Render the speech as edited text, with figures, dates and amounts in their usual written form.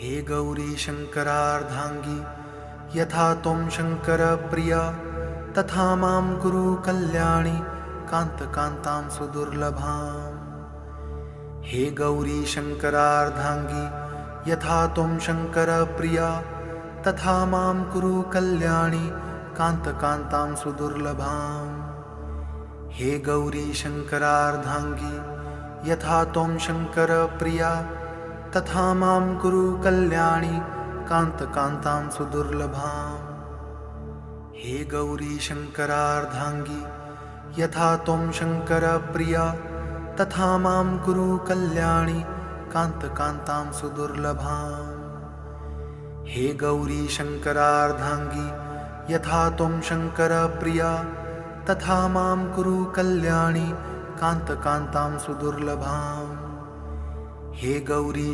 हे गौरी शङ्करार्धाङ्गी यथा त्वं शङ्करप्रिया तथा मां कुरु कल्याणि कान्तकान्तां सुदुर्लभाम्। हे गौरी शङ्करार्धाङ्गी यथा त्वं शङ्करप्रिया तथा मां कुरु कल्याणि कान्तकान्तां सुदुर्लभाम्। हे गौरी शङ्करार्धाङ्गी यथा त्वं शङ्करप्रिया तथा मां कुरु कल्याणि कान्तकान्तां सुदुर्लभाम्। हे गौरी शङ्करार्धाङ्गी यथा त्वं शङ्करप्रिया तथा मां कुरु कल्याणि कान्तकान्तां सुदुर्लभाम्। हे गौरी शङ्करार्धाङ्गी यथा त्वं शङ्करप्रिया तथा मां कुरु कल्याणि कान्तकान्तां सुदुर्लभाम्। हे गौरी